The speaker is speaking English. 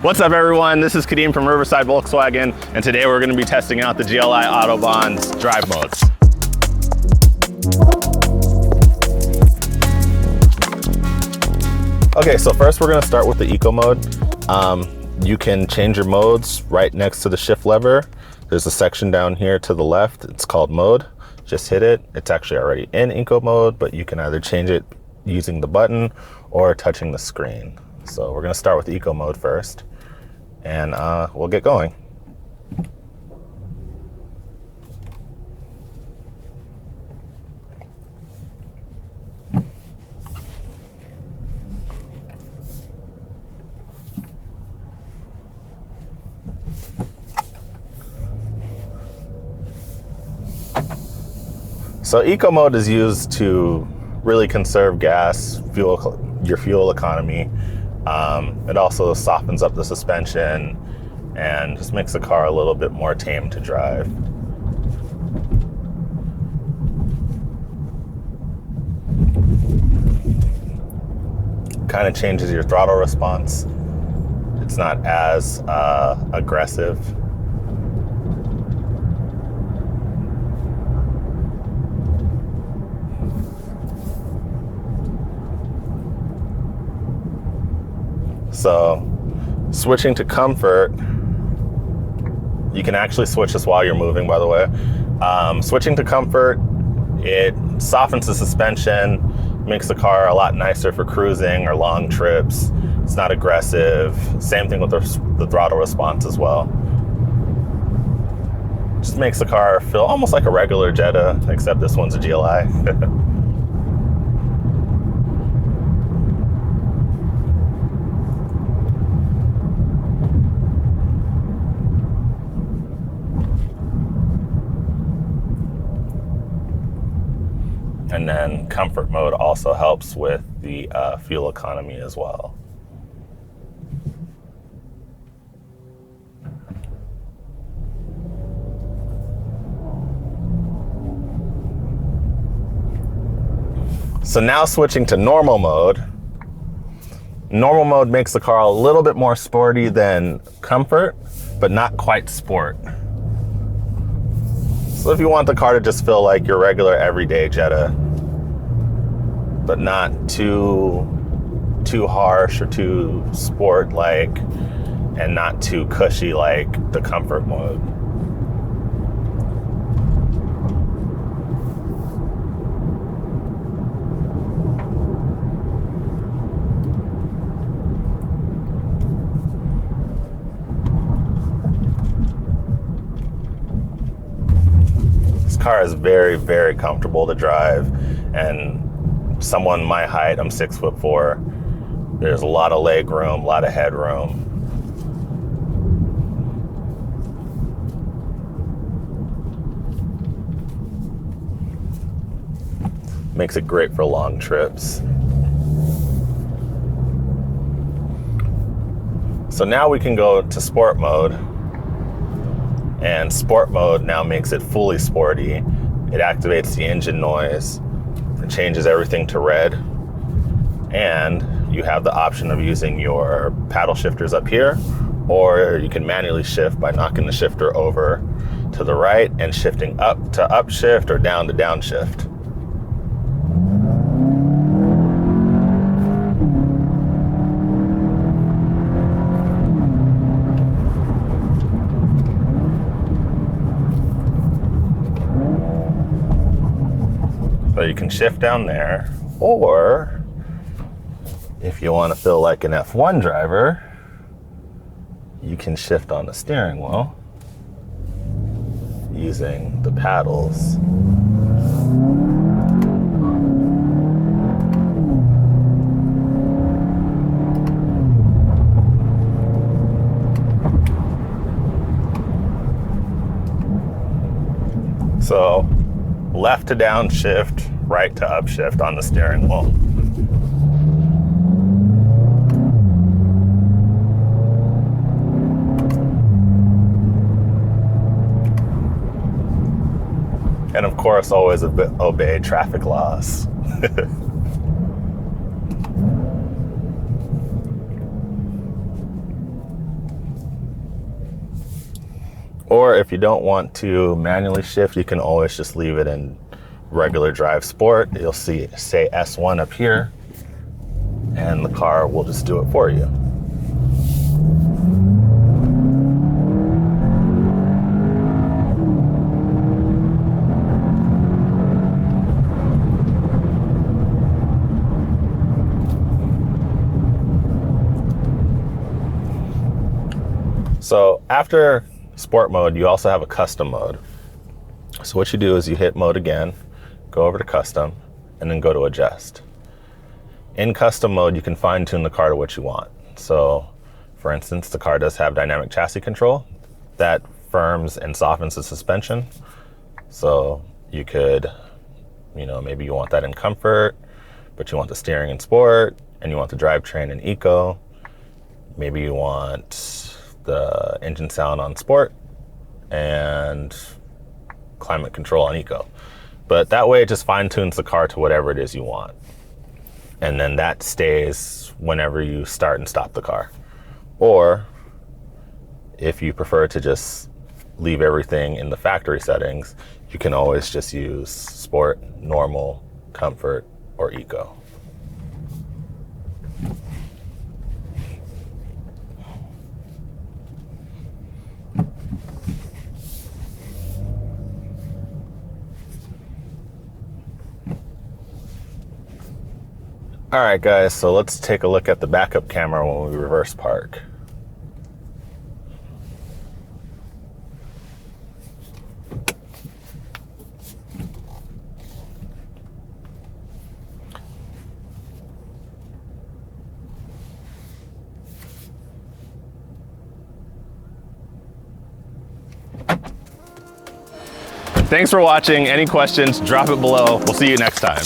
What's up everyone, this is Kadeem from Riverside Volkswagen, and today we're going to be testing out the GLI Autobahn's drive modes. Okay, so first we're going to start with the eco mode. You can change your modes right next to the shift lever. There's a section down here to the left, it's called mode. Just hit it. It's actually already in eco mode, but you can either change it using the button or touching the screen. So we're going to start with eco mode first, and we'll get going. So eco mode is used to really conserve gas, your fuel economy. It also softens up the suspension and just makes the car a little bit more tame to drive. Kind of changes your throttle response. It's not as aggressive. So switching to comfort, you can actually switch this while you're moving, by the way. Switching to comfort, it softens the suspension, makes the car a lot nicer for cruising or long trips. It's not aggressive. Same thing with the throttle response as well. Just makes the car feel almost like a regular Jetta, except this one's a GLI. And then comfort mode also helps with the fuel economy as well. So now switching to normal mode. Normal mode makes the car a little bit more sporty than comfort, but not quite sport. So if you want the car to just feel like your regular everyday Jetta, but not too harsh or too sport-like, and not too cushy like the comfort mode. This car is very, very comfortable to drive, and someone my height, I'm 6'4", there's a lot of leg room, a lot of headroom. Makes it great for long trips. So now we can go to sport mode, and sport mode now makes it fully sporty. It activates the engine noise. It changes everything to red, and you have the option of using your paddle shifters up here, or you can manually shift by knocking the shifter over to the right and shifting up to upshift or down to downshift. So you can shift down there, or if you want to feel like an F1 driver, you can shift on the steering wheel using the paddles. So left to downshift, right to upshift on the steering wheel. And of course, always obey traffic laws. Or if you don't want to manually shift, you can always just leave it in regular drive sport. You'll see say S1 up here, and the car will just do it for you. So after sport mode, you also have a custom mode. So what you do is you hit mode again, go over to custom, and then go to adjust. In custom mode, you can fine tune the car to what you want. So for instance, the car does have dynamic chassis control that firms and softens the suspension. So you could, maybe you want that in comfort, but you want the steering in sport, and you want the drivetrain in eco. Maybe you want the engine sound on sport and climate control on eco. But that way it just fine tunes the car to whatever it is you want. And then that stays whenever you start and stop the car. Or if you prefer to just leave everything in the factory settings, you can always just use sport, normal, comfort, or eco. All right, guys, so let's take a look at the backup camera when we reverse park. Thanks for watching. Any questions, drop it below. We'll see you next time.